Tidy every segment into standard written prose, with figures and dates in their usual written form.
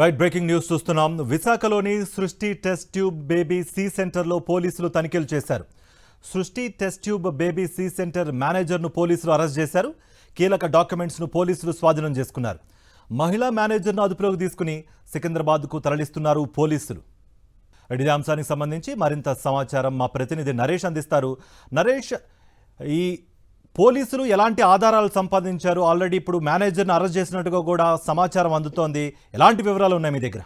Right breaking news చూస్తున్నాం. విశాఖలోని సృష్టి టెస్ట్ ట్యూబ్ బేబీ సి సెంటర్లో పోలీసులు తనిఖీలు చేశారు. సృష్టి టెస్ట్ ట్యూబ్ బేబీ సి సెంటర్ మేనేజర్ను పోలీసులు అరెస్ట్ చేశారు. కీలక డాక్యుమెంట్స్ను పోలీసులు స్వాధీనం చేసుకున్నారు. మహిళా మేనేజర్ను అదుపులోకి తీసుకుని సికింద్రాబాద్కు తరలిస్తున్నారు పోలీసులు. ఇదే అంశానికి సంబంధించి మరింత సమాచారం మా ప్రతినిధి నరేష్ అందిస్తారు. నరేష్, ఈ పోలీసులు ఎలాంటి ఆధారాలు సంపాదించారు? ఆల్రెడీ ఇప్పుడు మేనేజర్ని అరెస్ట్ చేసినట్టుగా కూడా సమాచారం అందుతోంది. ఎలాంటి వివరాలు ఉన్నాయి మీ దగ్గర?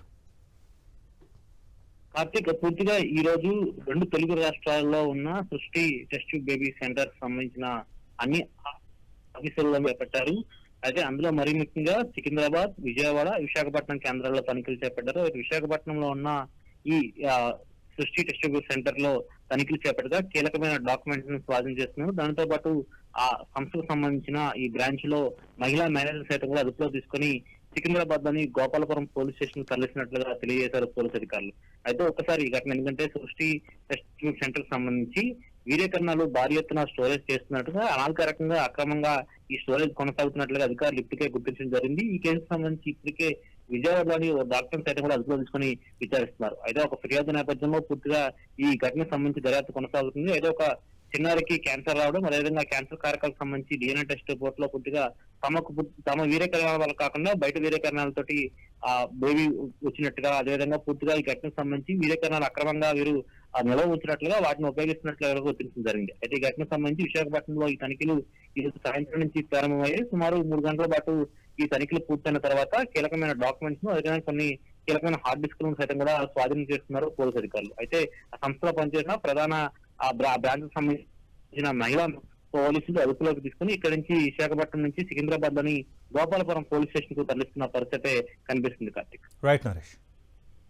కార్తీక్, పూర్తిగా ఈ రోజు రెండు తెలుగు రాష్ట్రాల్లో ఉన్న సృష్టి టెస్ట్ ట్యూబ్ బేబీ సెంటర్ సంబంధించిన అన్ని ఆఫీసుల్లో చేపట్టారు. అయితే అందులో మరీ ముఖ్యంగా సికింద్రాబాద్, విజయవాడ, విశాఖపట్నం కేంద్రాల్లో తనిఖీలు చేపట్టారు. విశాఖపట్నంలో ఉన్న ఈ సృష్టి టెస్ట్ ట్యూబ్ సెంటర్ లో తనిఖీలు చేపట్టగా కీలకమైన డాక్యుమెంట్స్ ను స్వాధీనం చేస్తున్నారు. దానితో పాటు ఆ సంస్థకు సంబంధించిన ఈ బ్రాంచ్ లో మహిళా మేనేజర్ సైతం కూడా అదుపులో తీసుకుని సికింద్రాబాద్ లోని గోపాలపురం పోలీస్ స్టేషన్ తరలిసినట్లుగా తెలియజేశారు పోలీసు అధికారులు. అయితే ఒక్కసారి ఈ ఘటన ఎందుకంటే సృష్టి టెస్ట్ ట్యూబ్ సెంటర్ సంబంధించి వీర్యకరణాలు భారీ ఎత్తున స్టోరేజ్ చేస్తున్నట్టుగా, అనాధికారికంగా అక్రమంగా ఈ స్టోరేజ్ కొనసాగుతున్నట్లుగా అధికారులు ఇప్పటికే గుర్తించడం జరిగింది. ఈ కేసుకు సంబంధించి ఇప్పటికే విజయవాడలోని ఓ డాక్టర్ సైతం కూడా అదుపులో తీసుకుని విచారిస్తున్నారు. అయితే ఒక ఫిర్యాదు నేపథ్యంలో పూర్తిగా ఈ ఘటనకు సంబంధించి దర్యాప్తు కొనసాగుతుంది. అయితే ఒక చిన్నారికి క్యాన్సర్ రావడం, అదేవిధంగా క్యాన్సర్ కారకాలకు సంబంధించి డిఎన్ఏ టెస్ట్ రిపోర్ట్ లో పూర్తిగా తమ వీర్యకరణాల వల్ల కాకుండా బయట వీర్యకరణాలతోటి ఆ బేబీ వచ్చినట్టుగా, అదేవిధంగా పూర్తిగా ఈ ఘటనకు సంబంధించి వీర్యకరణాలు అక్రమంగా వీరు నిల్వ ఉంచినట్లుగా వాటిని ఉపయోగిస్తున్నట్లుగా గుర్తించడం జరిగింది. అయితే ఈ ఘటనకు సంబంధించి విశాఖపట్నంలో ఈ తనిఖీలు ఈ రోజు సాయంత్రం నుంచి ప్రారంభమయ్యాయి. సుమారు 3 గంటల పాటు ఈ తనిఖీలు పూర్తయిన తర్వాత కీలకమైన డాక్యుమెంట్స్ ను, అదేవిధంగా కొన్ని కీలకమైన హార్డ్ డిస్క్ లను సైతం కూడా స్వాధీనం చేస్తున్నారు పోలీసు అధికారులు. అయితే ఆ సంస్థలో పనిచేసిన ప్రధాన బ్రాంచ్ సంబంధించిన మహిళా పోలీసులు అదుపులోకి తీసుకుని ఇక్కడి నుంచి విశాఖపట్నం నుంచి సికింద్రాబాద్ లోని గోపాలపురం పోలీస్ స్టేషన్ కు తరలిస్తున్న పరిస్థితి కనిపిస్తుంది. కార్తీక్. రైట్ నరేష్.